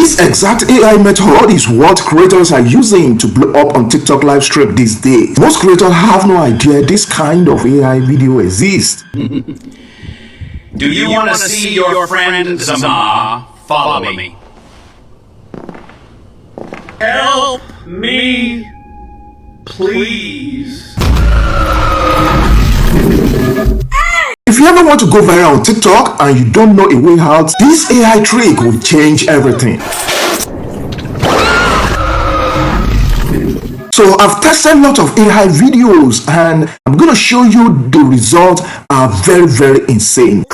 This exact AI method is what creators are using to blow up on TikTok live stream these days. Most creators have no idea this kind of AI video exists. Do you want to see your friend Zama? Follow me. Help me, please. If you ever want to go viral on TikTok and you don't know a way out, this AI trick will change everything. So I've tested a lot of AI videos and I'm going to show you the results are very, very insane.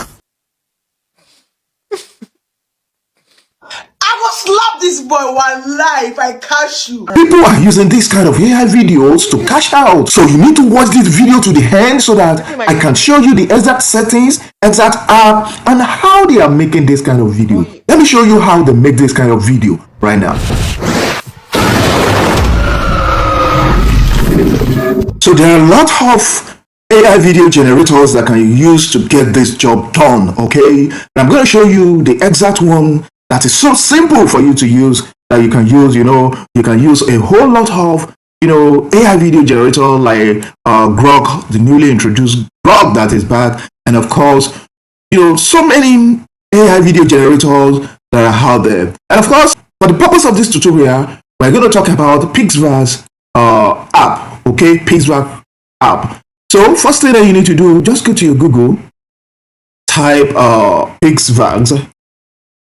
I will slap this boy one life. I catch you. People are using this kind of AI videos to cash out. So you need to watch this video to the end so that I can show you the exact settings, exact app, and how they are making this kind of video. Let me show you how they make this kind of video right now. So there are a lot of AI video generators that can use to get this job done, okay? And I'm going to show you the exact one that is so simple for you to use, that you can use, you can use a whole lot of, AI video generator like Grok, the newly introduced Grok that is back. And of course, so many AI video generators that are out there. And of course, for the purpose of this tutorial, we're going to talk about Pixvaz app, okay? Pixvaz app. So first thing that you need to do, just go to your Google, type Pixvaz.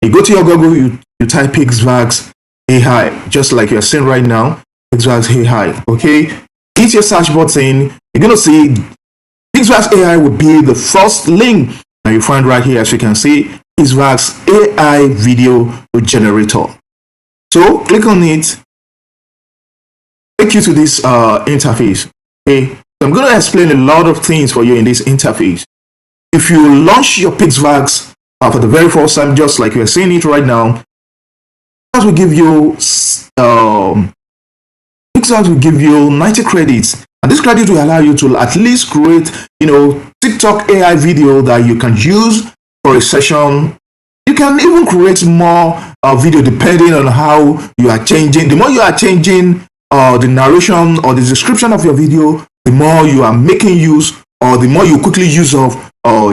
You go to your Google, you type Pixvaz AI, just like you're seeing right now, Pixvaz AI, okay? Hit your search button, you're going to see Pixvaz AI will be the first link that you find right here, as you can see, Pixvaz AI video generator. So click on it, take you to this interface, okay? So I'm going to explain a lot of things for you in this interface. If you launch your Pixvaz for the very first time, just like you're seeing it right now, Pixvaz will give you Pixvaz will give you 90 credits, and this credit will allow you to at least create, TikTok AI video that you can use for a session. You can even create more video depending on how you are changing. The more you are changing the narration or the description of your video, the more you are making use, or the more you quickly use of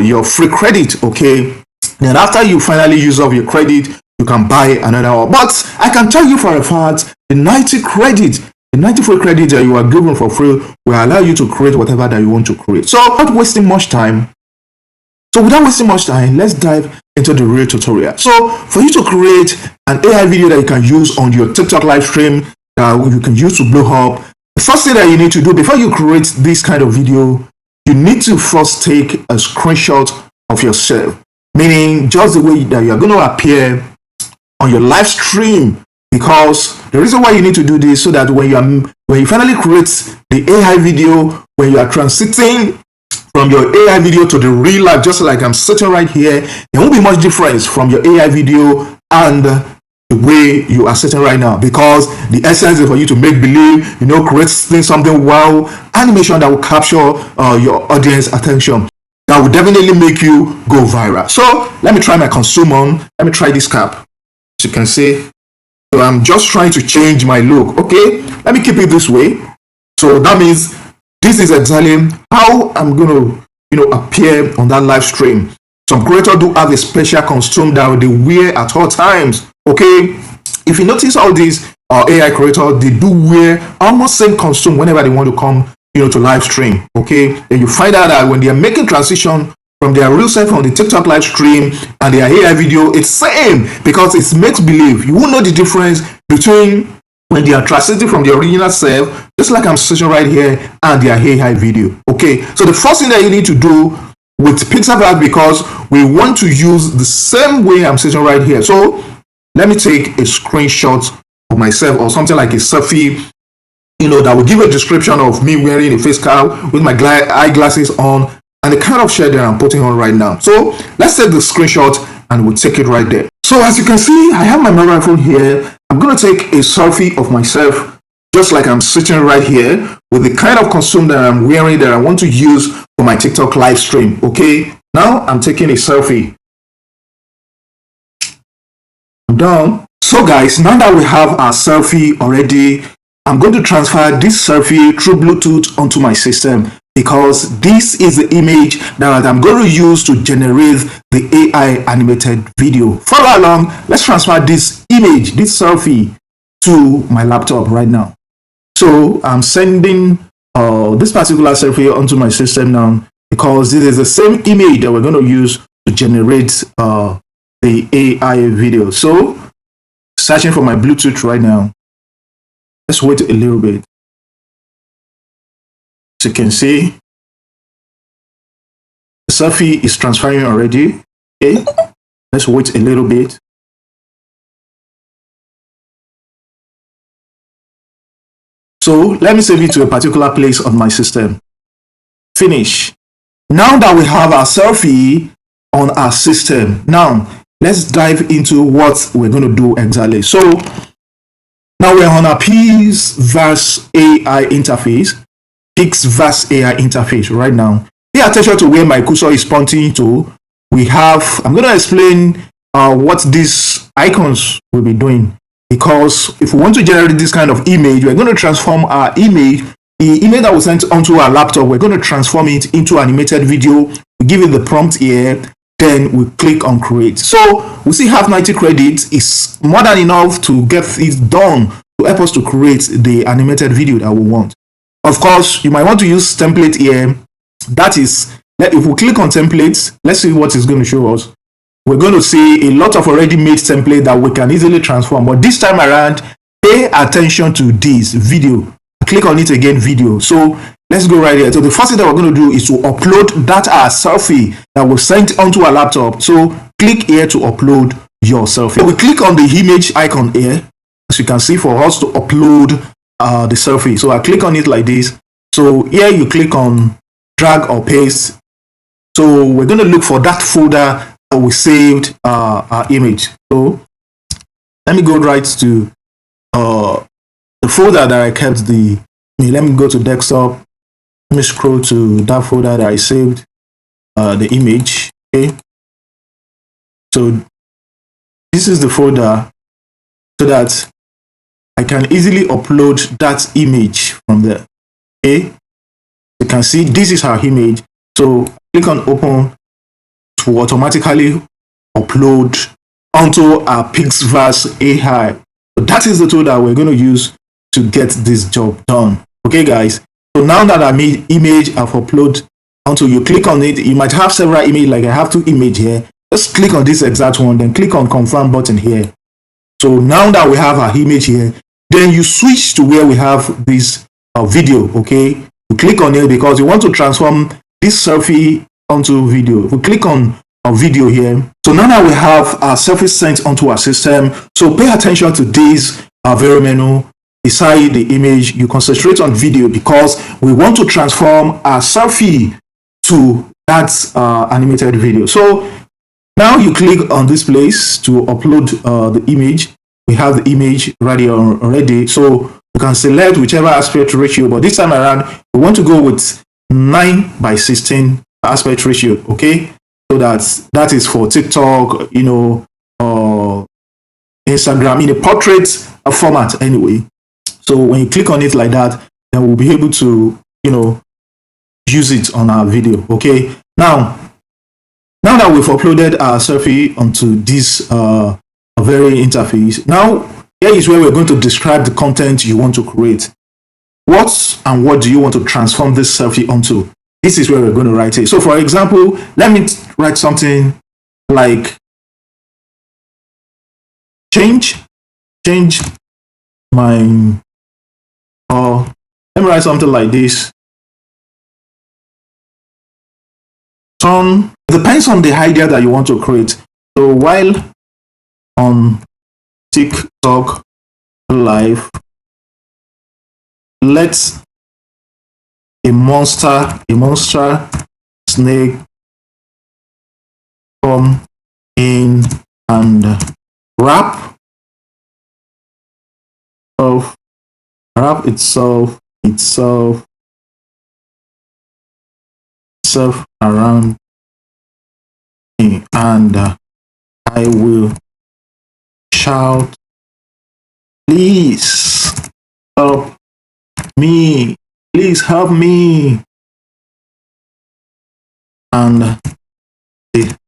your free credit, okay? Then after you finally use up your credit, you can buy another one. But I can tell you for a fact, the 90 free credit that you are given for free will allow you to create whatever that you want to create. So without wasting much time, let's dive into the real tutorial. So for you to create an AI video that you can use on your TikTok live stream, that you can use to blow up, the first thing that you need to do before you create this kind of video, you need to first take a screenshot of yourself. Meaning just the way that you're going to appear on your live stream, because the reason why you need to do this, so that when you finally create the AI video, when you are transiting from your AI video to the real life, just like I'm sitting right here, there won't be much difference from your AI video and the way you are sitting right now, because the essence is for you to make believe, create something wow, animation that will capture your audience attention. That will definitely make you go viral. So let me try my consume on. Let me try this cap. As you can see, so I'm just trying to change my look. Okay, let me keep it this way. So that means this is exactly how I'm going to, appear on that live stream. Some creators do have a special costume that they wear at all times. Okay, if you notice all these AI creators, they do wear almost same costume whenever they want to come to live stream. Okay, then you find out that when they are making transition from their real self on the TikTok live stream and their AI video, it's same, because it's makes believe. You won't know the difference between when they are transiting from the original self, just like I'm sitting right here, and their AI video. Okay, so the first thing that you need to do with Pixvaz, because we want to use the same way I'm sitting right here. So let me take a screenshot of myself, or something like a selfie, that will give a description of me wearing a face cap with my eyeglasses on and the kind of shirt that I'm putting on right now. So let's take the screenshot and we'll take it right there. So as you can see, I have my mobile phone here. I'm going to take a selfie of myself, just like I'm sitting right here, with the kind of costume that I'm wearing that I want to use for my TikTok live stream. Okay, now I'm taking a selfie. I'm done. So guys, now that we have our selfie already, I'm going to transfer this selfie through Bluetooth onto my system, because this is the image that I'm going to use to generate the AI animated video. Follow along. Let's transfer this image, this selfie, to my laptop right now. So I'm sending this particular selfie onto my system now, because this is the same image that we're going to use to generate the AI video. So searching for my Bluetooth right now. Let's wait a little bit. As you can see, the selfie is transferring already. Okay, let's wait a little bit. So let me save it to a particular place on my system. Finish. Now that we have our selfie on our system, now let's dive into what we're going to do exactly. So now we're on our Pixverse AI interface. Pixverse AI interface right now. Pay attention to where my cursor is pointing to. I'm going to explain what these icons will be doing. Because if we want to generate this kind of image, we're going to transform our image, the image that was sent onto our laptop, we're going to transform it into animated video. We give it the prompt here, then we click on create. So we still have 90 credits. It's more than enough to get it done to help us to create the animated video that we want. Of course, you might want to use template here. That is, if we click on templates, let's see what it's going to show us. We're going to see a lot of already made template that we can easily transform. But this time around, pay attention to this video. Click on it again, video. So let's go right here. So the first thing that we're going to do is to upload that selfie that was sent onto our laptop. So click here to upload your selfie. So we click on the image icon here, as you can see, for us to upload the selfie. So I click on it like this. So here you click on drag or paste. So we're going to look for that folder we saved our image. So let me go right to the folder that I kept let me go to desktop. Let me scroll to that folder that I saved the image. Okay, so this is the folder, so that I can easily upload that image from there. Okay, you can see this is our image. So click on open to automatically upload onto our Pixverse AI. So that is the tool that we're going to use to get this job done. Okay, guys. So now that I made image, I've uploaded onto, you click on it. You might have several images, like I have 2 images here. Just click on this exact one, then click on confirm button here. So now that we have our image here, then you switch to where we have this video. Okay, you click on it because you want to transform this selfie onto video. We click on our video here. So now that we have our selfie sent onto our system, so pay attention to this very menu. Beside the image, you concentrate on video, because we want to transform our selfie to that animated video. So now you click on this place to upload the image. We have the image ready already, so you can select whichever aspect ratio, but this time around we want to go with 9:16 aspect ratio. Okay, so that is for TikTok, Instagram, in a portrait format anyway. So when you click on it like that, then we'll be able to use it on our video. Okay, now that we've uploaded our selfie onto this very interface, now here is where we're going to describe the content you want to create. What do you want to transform this selfie onto? This is where we're going to write it. So for example, let me write something like change my, let me write something like this. Depends on the idea that you want to create. So while on TikTok live, let a monster snake come in and wrap itself around me, and I will shout Please help me. Please help me. And the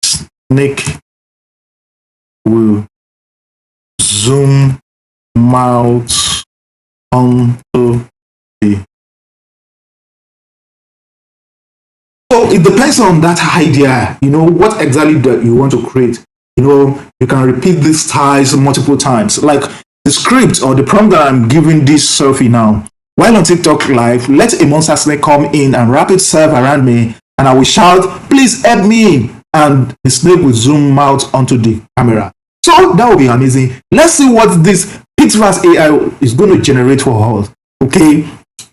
snake will zoom out onto the. So it depends on that idea, what exactly that you want to create. You can repeat these styles multiple times. Like the script or the prompt that I'm giving this selfie now. While on TikTok live, let a monster snake come in and wrap itself around me, and I will shout, please help me. And the snake will zoom out onto the camera. So that will be amazing. Let's see what this Pixverse AI is going to generate for us. Okay.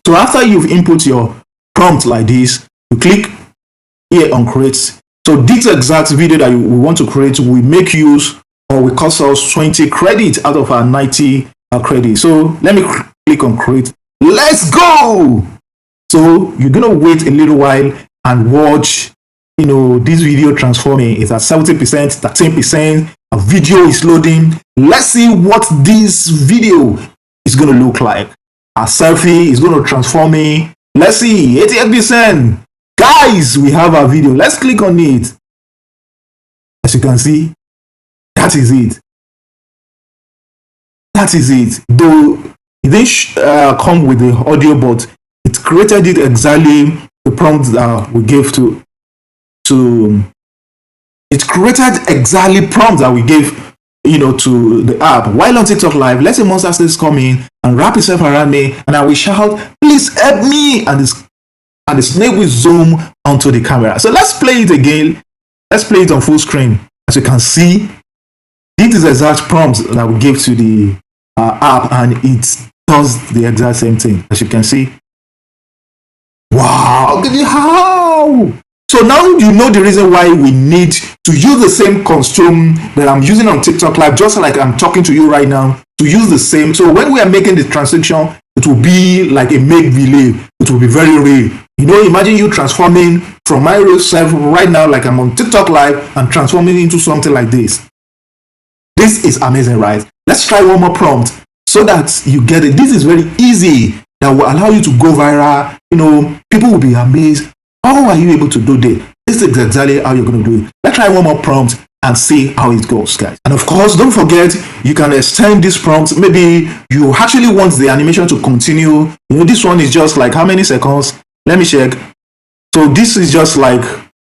So after you've input your prompt like this, you click here on create. So this exact video that we want to create will make use or will cost us 20 credits out of our 90 credit. So let me click on create. Let's go. So you're gonna wait a little while and watch this video transforming. It's at 70%, 13%. A video is loading. Let's see what this video is gonna look like. Our selfie is gonna transform me. Let's see, 88%. Guys, we have our video. Let's click on it. As you can see, that is it. That is it. Though it didn't come with the audio, but it created it exactly the prompt that we gave to. It created exactly prompt that we gave, to the app. While on TikTok live, let's say monster snakes come in and wrap itself around me, and I will shout, please help me, and the snake will zoom onto the camera. So let's play it again. Let's play it on full screen. As you can see, this is the exact prompt that we gave to the app, and it does the exact same thing. As you can see. Wow, how? So now you know the reason why we need to use the same costume that I'm using on TikTok live, just like I'm talking to you right now, to use the same. So when we are making the transition, it will be like a make-believe. It will be very real. Imagine you transforming from my real self right now, like I'm on TikTok live, and transforming into something like this. This is amazing, right? Let's try one more prompt so that you get it. This is very easy that will allow you to go viral. People will be amazed. How are you able to do this? This is exactly how you're going to do it. Let's try one more prompt and see how it goes, guys. And of course, don't forget, you can extend this prompt. Maybe you actually want the animation to continue. This one is just like how many seconds? Let me check. So this is just like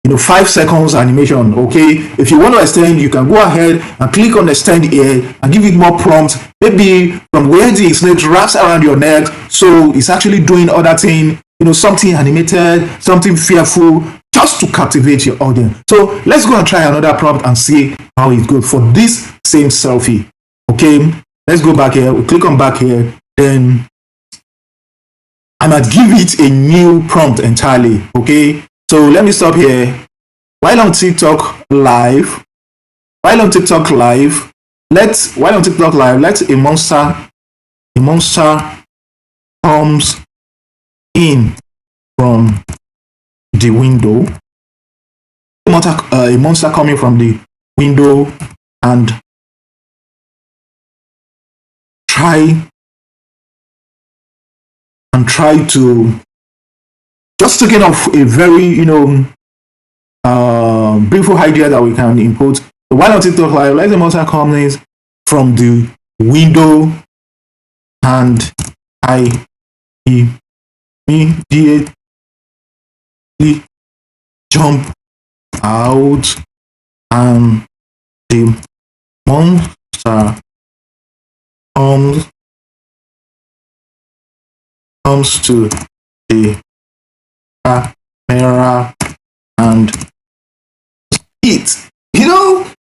5 seconds animation. Okay, if you want to extend, you can go ahead and click on extend here and give it more prompts. Maybe from where the snake wraps around your neck, so it's actually doing other thing, something animated, something fearful, just to captivate your audience. So let's go and try another prompt and see how it goes for this same selfie. Okay, let's go back here. We click on back here, then I might give it a new prompt entirely. Okay, so let me stop here. While on TikTok live, let a monster comes in from the window. A monster coming from the window and try to just taking off a very beautiful idea that we can import. So while on TikTok live, let the monster come in from the window and I immediately jump out and the monster comes to the camera and it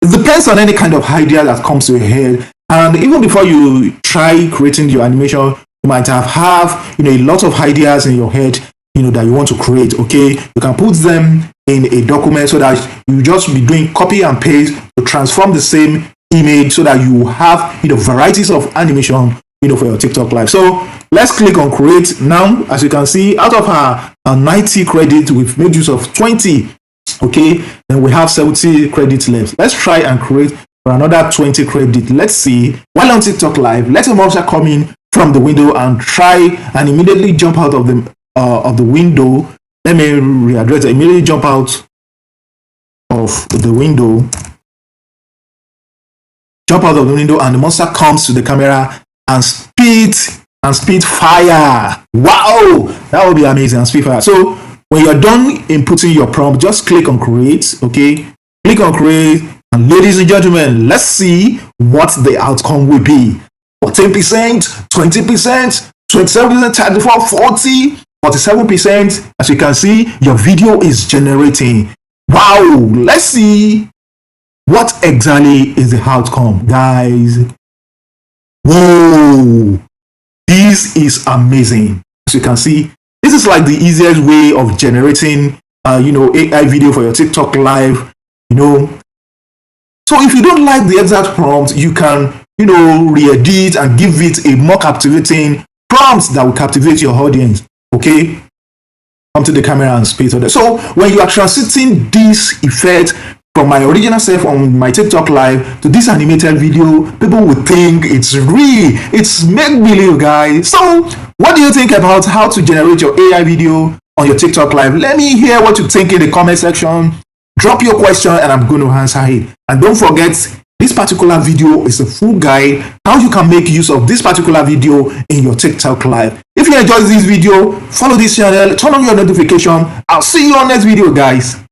depends on any kind of idea that comes to your head. And even before you try creating your animation, you might have a lot of ideas in your head that you want to create. Okay, you can put them in a document so that you just be doing copy and paste to transform the same image so that you have varieties of animation for your TikTok live. So let's click on create now. As you can see, out of our 90 credits, we've made use of 20. Okay, then we have 70 credits left. Let's try and create for another 20 credit. Let's see. While on TikTok live, let a monster come in from the window and try and immediately jump out of the window. Let me readdress it. Immediately jump out of the window. Jump out of the window, and the monster comes to the camera and spit fire. Wow, that would be amazing. And spit fire. So when you're done inputting your prompt, just click on create. Okay, click on create, and ladies and gentlemen, let's see what the outcome will be. 14%, 20%, 27%, 34%, 40%, 47%. As you can see, your video is generating. Wow, let's see what exactly is the outcome, guys. Whoa, this is amazing. As you can see, this is like the easiest way of generating AI video for your TikTok live. So if you don't like the exact prompt, you can re-edit and give it a more captivating prompt that will captivate your audience. Okay, come to the camera and spit on it. So when you are transiting this effect from my original self on my TikTok live to this animated video, people will think it's real, it's make-believe, guys. So what do you think about how to generate your AI video on your TikTok live? Let me hear what you think in the comment section. Drop your question and I'm going to answer it. And don't forget, this particular video is a full guide how you can make use of this particular video in your TikTok live. If you enjoyed this video, follow this channel, turn on your notification. I'll see you on next video, guys.